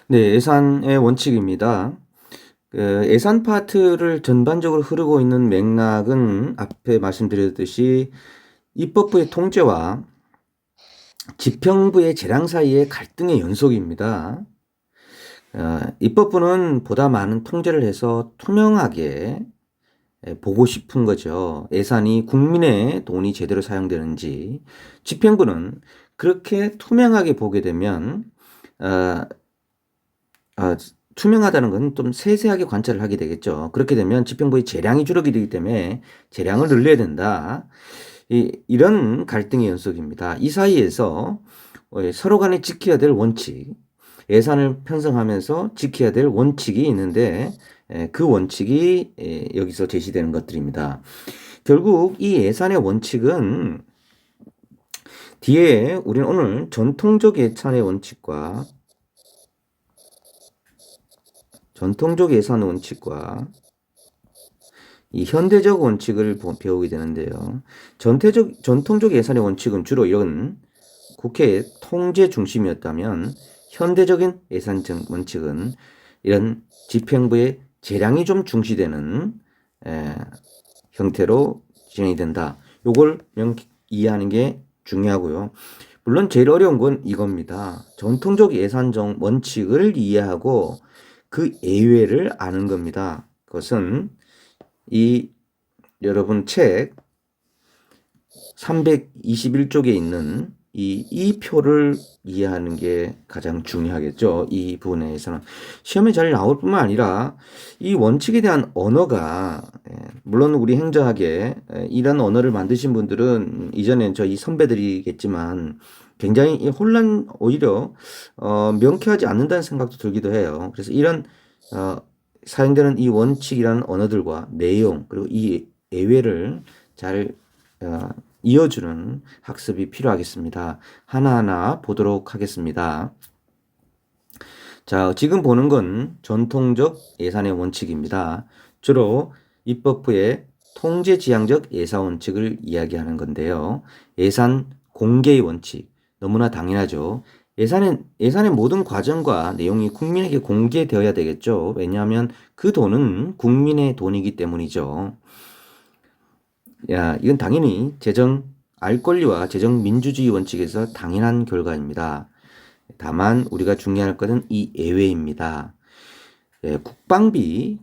네, 예산의 원칙입니다. 예산 파트를 전반적으로 흐르고 있는 맥락은 앞에 말씀드렸듯이 입법부의 통제와 집행부의 재량 사이의 갈등의 연속입니다. 입법부는 보다 많은 통제를 해서 투명하게 보고 싶은 거죠. 예산이 국민의 돈이 제대로 사용되는지. 집행부는 그렇게 투명하게 보게 되면 어, 아, 투명하다는 건 좀 세세하게 관찰을 하게 되겠죠. 그렇게 되면 집행부의 재량이 줄어들기 때문에 재량을 늘려야 된다. 이런 갈등의 연속입니다. 이 사이에서 서로 간에 지켜야 될 원칙, 예산을 편성하면서 지켜야 될 원칙이 있는데 그 원칙이 여기서 제시되는 것들입니다. 결국 이 예산의 원칙은 뒤에 우리는 오늘 전통적 예산의 원칙과 이 현대적 원칙을 배우게 되는데요. 전통적 예산의 원칙은 주로 이런 국회의 통제 중심이었다면 현대적인 예산 원칙은 이런 집행부의 재량이 좀 중시되는 형태로 진행이 된다. 요걸 이해하는 게 중요하고요. 물론 제일 어려운 건 이겁니다. 전통적 예산 원칙을 이해하고 그 예외를 아는 겁니다. 그것은 이 여러분 책 321쪽에 있는 이 표를 이해하는 게 가장 중요하겠죠. 이 부분에서는 시험에 잘 나올 뿐만 아니라 이 원칙에 대한 언어가 물론 우리 행정학에 이런 언어를 만드신 분들은 이전에 저희 선배들이겠지만 굉장히 오히려 명쾌하지 않는다는 생각도 들기도 해요. 그래서 이런 사용되는 이 원칙이라는 언어들과 내용 그리고 이 예외를 잘 이어주는 학습이 필요하겠습니다. 하나하나 보도록 하겠습니다. 자, 지금 보는 건 전통적 예산의 원칙입니다. 주로 입법부의 통제지향적 예산 원칙을 이야기하는 건데요. 예산 공개의 원칙, 너무나 당연하죠. 예산의 모든 과정과 내용이 국민에게 공개되어야 되겠죠. 왜냐하면 그 돈은 국민의 돈이기 때문이죠. 이건 당연히 재정 알 권리와 재정 민주주의 원칙에서 당연한 결과입니다. 다만 우리가 중요할 것은 이 예외입니다.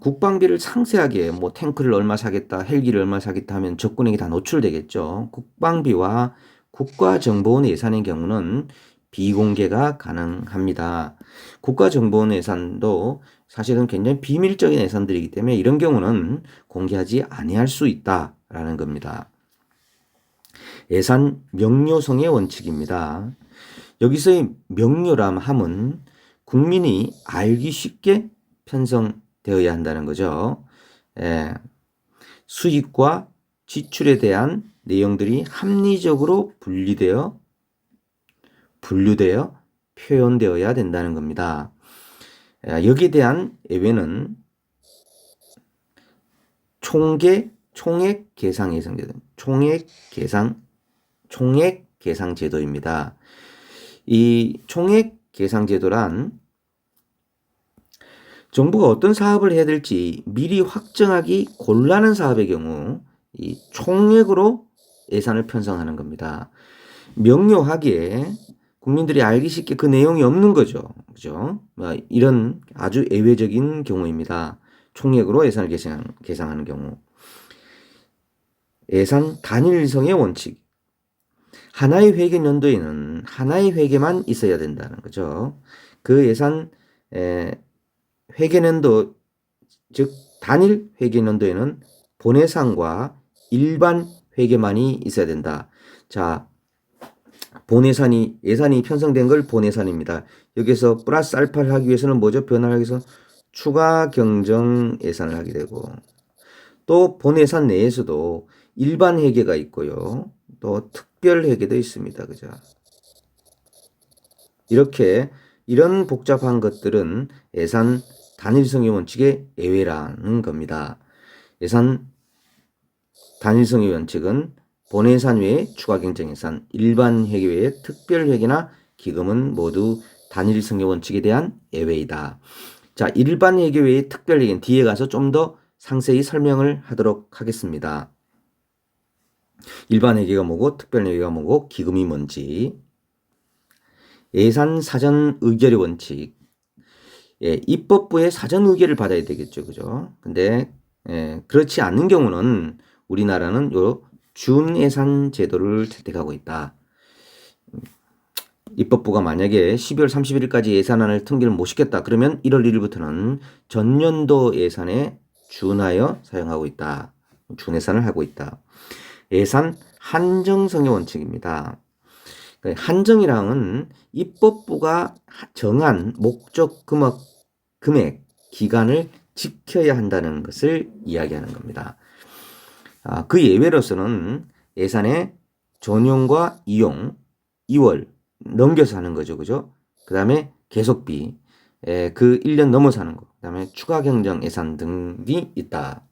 국방비를 상세하게 뭐 탱크를 얼마 사겠다, 헬기를 얼마 사겠다 하면 적군에게 다 노출되겠죠. 국방비와 국가정보원 예산의 경우는 비공개가 가능합니다. 국가정보원 예산도 사실은 굉장히 비밀적인 예산들이기 때문에 이런 경우는 공개하지 아니할 수 있다라는 겁니다. 예산 명료성의 원칙입니다. 여기서의 명료람 함은 국민이 알기 쉽게 편성되어야 한다는 거죠. 수익과 지출에 대한 내용들이 합리적으로 분류되어 표현되어야 된다는 겁니다. 여기에 대한 예외는 총액 계상 예상제도, 총액 계상 제도입니다. 이 총액 계상 제도란 정부가 어떤 사업을 해야 될지 미리 확정하기 곤란한 사업의 경우 이 총액으로 예산을 편성하는 겁니다. 명료하게 국민들이 알기 쉽게 그 내용이 없는 거죠. 그죠? 이런 아주 예외적인 경우입니다. 총액으로 예산을 계상하는 경우. 예산 단일성의 원칙. 하나의 회계 연도에는 하나의 회계만 있어야 된다는 거죠. 그 예산 회계연도 즉 단일 회계연도에는 본예산과 일반 회계만이 있어야 된다. 자, 예산이 편성된 걸 본예산입니다. 여기서 플러스 알파를 하기 위해서는 뭐죠? 변화를 하기 위해서 추가 경정 예산을 하게 되고 또 본예산 내에서도 일반 회계가 있고요. 또 특별 회계도 있습니다. 그죠? 이런 복잡한 것들은 예산 단일성의 원칙의 예외라는 겁니다. 예산 단일성의 원칙은 본예산 외에 추가 경정 예산, 일반 회계 외에 특별 회계나 기금은 모두 단일 성의 원칙에 대한 예외이다. 자, 일반 회계 외의 특별 회계는 뒤에 가서 좀 더 상세히 설명을 하도록 하겠습니다. 일반 회계가 뭐고 특별 회계가 뭐고 기금이 뭔지. 예산 사전 의결의 원칙. 예, 입법부의 사전 의결을 받아야 되겠죠. 그죠? 근데 그렇지 않는 경우는 우리나라는 요 준예산 제도를 채택하고 있다. 입법부가 만약에 12월 31일까지 예산안을 통과를 못 시켰다. 그러면 1월 1일부터는 전년도 예산에 준하여 사용하고 있다. 준예산을 하고 있다. 예산 한정성의 원칙입니다. 한정이랑은 입법부가 정한 목적 금액, 기간을 지켜야 한다는 것을 이야기하는 겁니다. 그 예외로서는 예산의 전용과 이용, 2월 넘겨서 하는 거죠. 그죠? 그 다음에 계속비, 그 1년 넘어서 하는 거, 그 다음에 추가 경정 예산 등이 있다.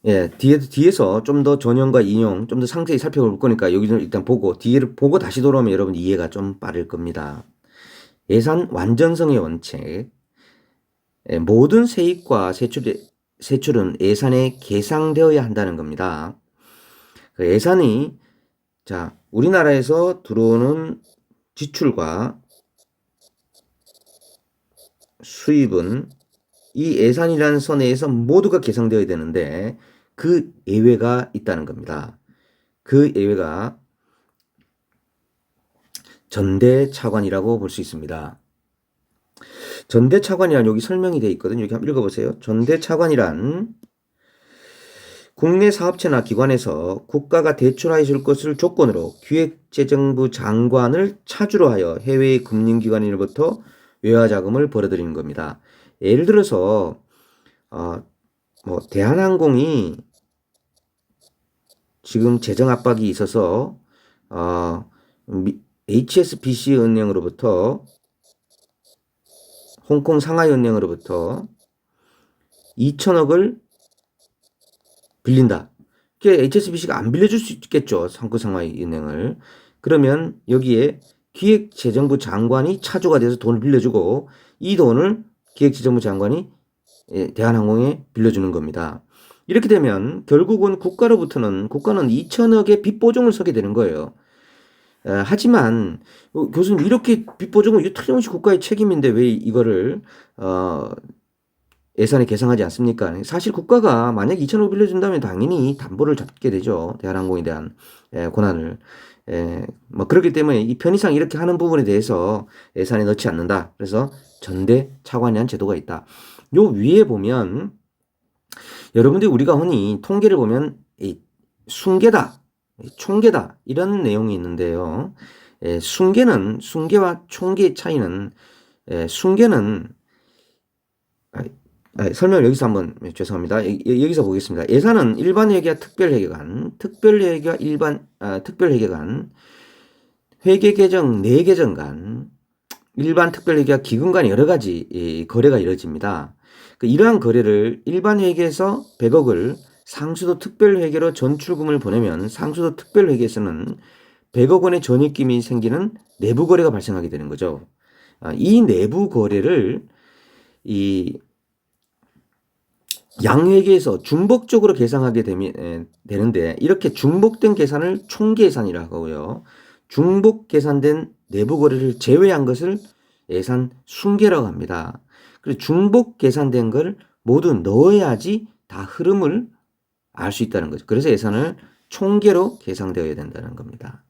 예, 뒤에서 좀 더 전용과 인용 좀 더 상세히 살펴볼 거니까 여기는 일단 보고 뒤를 보고 다시 돌아오면 여러분 이해가 좀 빠를 겁니다. 예산 완전성의 원칙. 예, 모든 세입과 세출은 예산에 계상되어야 한다는 겁니다. 그 예산이 자, 우리나라에서 들어오는 지출과 수입은 이 예산이라는 선에서 모두가 계상되어야 되는데 그 예외가 있다는 겁니다. 그 예외가 전대차관이라고 볼 수 있습니다. 전대차관이란 여기 설명이 되어 있거든요. 여기 한번 읽어보세요. 전대차관이란 국내 사업체나 기관에서 국가가 대출하여 줄 것을 조건으로 기획재정부 장관을 차주로 하여 해외의 금융기관으로부터 외화자금을 벌어들이는 겁니다. 예를 들어서 대한항공이 지금 재정 압박이 있어서 HSBC 은행으로부터 홍콩 상하이 은행으로부터 2천억을 빌린다. 그게 HSBC가 안 빌려줄 수 있겠죠. 홍콩 상하이 은행을. 그러면 여기에 기획재정부 장관이 차주가 돼서 돈을 빌려주고 이 돈을 기획재정부 장관이 대한항공에 빌려주는 겁니다. 이렇게 되면 결국은 국가는 2천억의 빚 보증을 서게 되는 거예요. 하지만 교수님 이렇게 빚 보증은 틀림없이 국가의 책임인데 왜 이거를 예산에 계상하지 않습니까? 사실 국가가 만약 2천억 빌려준다면 당연히 담보를 잡게 되죠. 대한항공에 대한 권한을. 그렇기 때문에 이 편의상 이렇게 하는 부분에 대해서 예산에 넣지 않는다. 그래서 전대 차관이라는 제도가 있다. 요 위에 보면 여러분들이 우리가 흔히 통계를 보면 순계다, 총계다 이런 내용이 있는데요. 순계와 총계의 차이는 순계는 설명을 여기서 한번 죄송합니다. 여기서 보겠습니다. 예산은 일반 회계와 특별 회계간, 특별 회계간, 회계 계정, 내 계정 간, 일반 특별 회계와 기금 간 여러 가지 거래가 이루어집니다. 이러한 거래를 일반 회계에서 100억을 상수도 특별 회계로 전출금을 보내면 상수도 특별 회계에서는 100억 원의 전입금이 생기는 내부 거래가 발생하게 되는 거죠. 이 내부 거래를 이 양회계에서 중복적으로 계산하게 되는데 이렇게 중복된 계산을 총계산이라고 하고요. 중복 계산된 내부 거래를 제외한 것을 예산 순계라고 합니다. 그리고 중복 계산된 걸 모두 넣어야지 다 흐름을 알 수 있다는 거죠. 그래서 예산을 총계로 계상되어야 된다는 겁니다.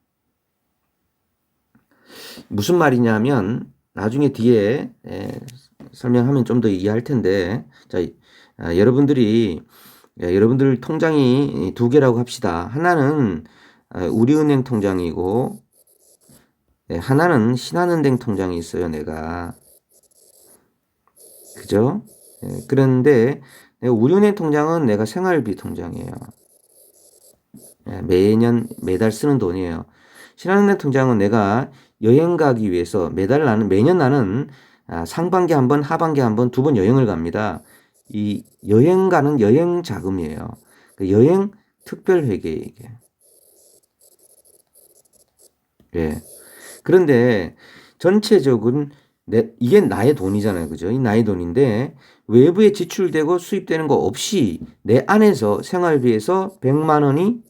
무슨 말이냐면 나중에 뒤에 설명하면 좀 더 이해할 텐데 자, 여러분들 통장이 두 개라고 합시다. 하나는 우리은행 통장이고 하나는 신한은행 통장이 있어요. 내가 그죠? 그런데 우리은행 통장은 내가 생활비 통장이에요. 매달 쓰는 돈이에요. 신한은행 통장은 내가 여행 가기 위해서 매년 나는 상반기 한 번, 하반기 한 번, 2번 여행을 갑니다. 이 여행 가는 여행 자금이에요. 여행 특별 회계 이게. 예. 그런데 전체적인 이게 나의 돈이잖아요. 그죠? 이 나의 돈인데 외부에 지출되고 수입되는 거 없이 내 안에서 생활비에서 100만 원이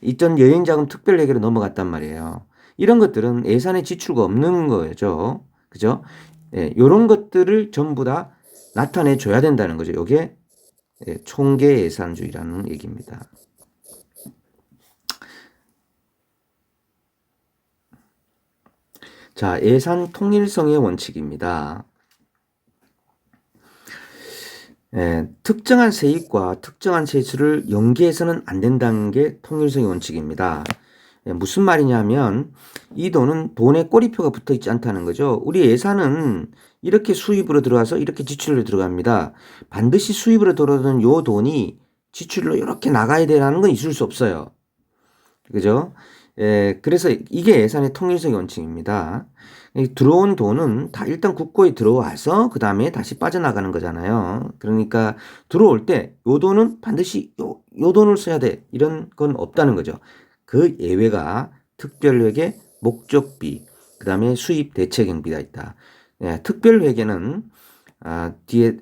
있던 여행자금 특별회계로 넘어갔단 말이에요. 이런 것들은 예산에 지출가 없는 거죠. 그죠? 예, 요런 것들을 전부 다 나타내 줘야 된다는 거죠. 요게 총계 예산주의라는 얘기입니다. 자, 예산 통일성의 원칙입니다. 특정한 세입과 특정한 세수를 연계해서는 안 된다는 게 통일성의 원칙입니다. 무슨 말이냐면 이 돈은 돈에 꼬리표가 붙어 있지 않다는 거죠. 우리 예산은 이렇게 수입으로 들어와서 이렇게 지출로 들어갑니다. 반드시 수입으로 들어오는 요 돈이 지출로 이렇게 나가야 되라는 건 있을 수 없어요. 그죠? 그래서 이게 예산의 통일성의 원칙입니다. 들어온 돈은 다 일단 국고에 들어와서 그 다음에 다시 빠져나가는 거잖아요. 그러니까 들어올 때 요 돈은 반드시 요 돈을 써야 돼. 이런 건 없다는 거죠. 그 예외가 특별회계, 목적비, 그 다음에 수입 대체경비가 있다. 특별회계는 뒤에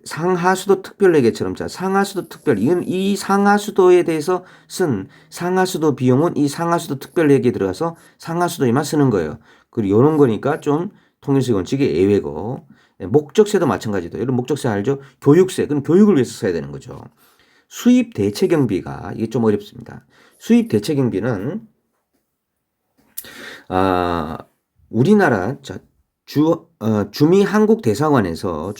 상하수도 특별회계처럼 자 상하수도 특별 이건 이 상하수도에 대해서 쓴 상하수도 비용은 이 상하수도 특별회계에 들어가서 상하수도에만 쓰는 거예요. 그리고 이런 거니까 좀 통일세 원칙의 예외고 목적세도 마찬가지도 이런 목적세 알죠? 교육세 그럼 교육을 위해서 써야 되는 거죠. 수입 대체 경비가 이게 좀 어렵습니다. 수입 대체 경비는 우리나라 주미 한국 대사관에서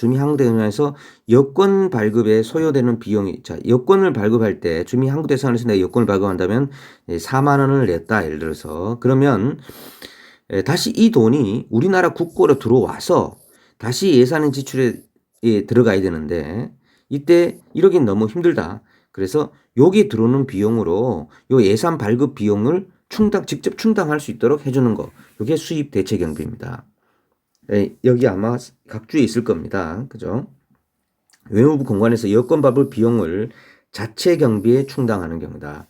여권 발급에 소요되는 비용이 여권을 발급할 때 주미 한국 대사관에서 내가 여권을 발급한다면 4만 원을 냈다 예를 들어서 그러면 다시 이 돈이 우리나라 국고로 들어와서 다시 예산의 지출에 들어가야 되는데 이때 이러긴 너무 힘들다. 그래서 여기 들어오는 비용으로 요 예산 발급 비용을 직접 충당할 수 있도록 해주는 거. 이게 수입 대체 경비입니다. 여기 아마 각주에 있을 겁니다. 그죠? 외무부 공관에서 여권 발급 비용을 자체 경비에 충당하는 경우다.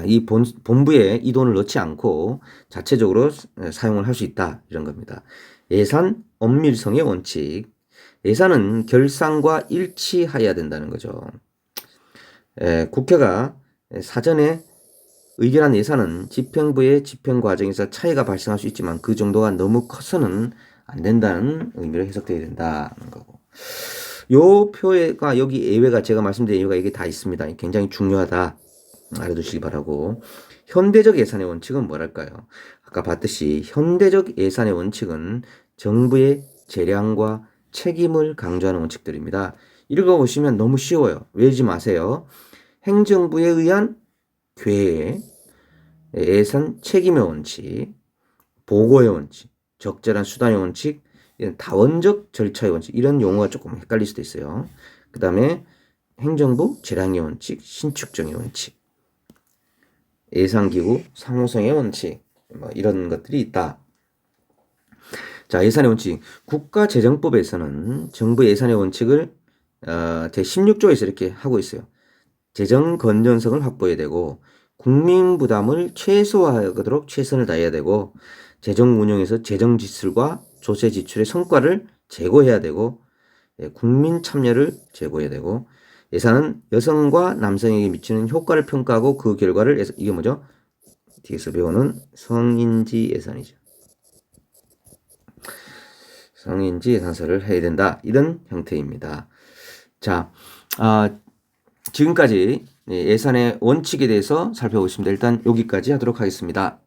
이 본부에 이 돈을 넣지 않고 자체적으로 사용을 할 수 있다. 이런 겁니다. 예산 엄밀성의 원칙. 예산은 결산과 일치하여야 된다는 거죠. 국회가 사전에 의결한 예산은 집행부의 집행 과정에서 차이가 발생할 수 있지만 그 정도가 너무 커서는 안 된다는 의미로 해석되어야 된다는 거고. 요 표가 여기 예외가 제가 말씀드린 이유가 이게 다 있습니다. 굉장히 중요하다. 알아두시기 바라고. 현대적 예산의 원칙은 뭐랄까요? 아까 봤듯이 현대적 예산의 원칙은 정부의 재량과 책임을 강조하는 원칙들입니다. 읽어보시면 너무 쉬워요. 외우지 마세요. 행정부에 의한 계획, 예산 책임의 원칙, 보고의 원칙, 적절한 수단의 원칙, 다원적 절차의 원칙 이런 용어가 조금 헷갈릴 수도 있어요. 그 다음에 행정부 재량의 원칙, 신축정의 원칙, 예산기구 상호성의 원칙 이런 것들이 있다. 자, 예산의 원칙. 국가재정법에서는 정부 예산의 원칙을 제16조에서 이렇게 하고 있어요. 재정 건전성을 확보해야 되고 국민 부담을 최소화하도록 최선을 다해야 되고 재정 운영에서 재정 지출과 조세 지출의 성과를 제고해야 되고 국민 참여를 제고해야 되고 예산은 여성과 남성에게 미치는 효과를 평가하고 그 결과를 이게 뭐죠? 뒤에서 배우는 성인지 예산이죠. 성인지 예산서를 해야 된다. 이런 형태입니다. 자, 지금까지 예산의 원칙에 대해서 살펴보겠습니다. 일단 여기까지 하도록 하겠습니다.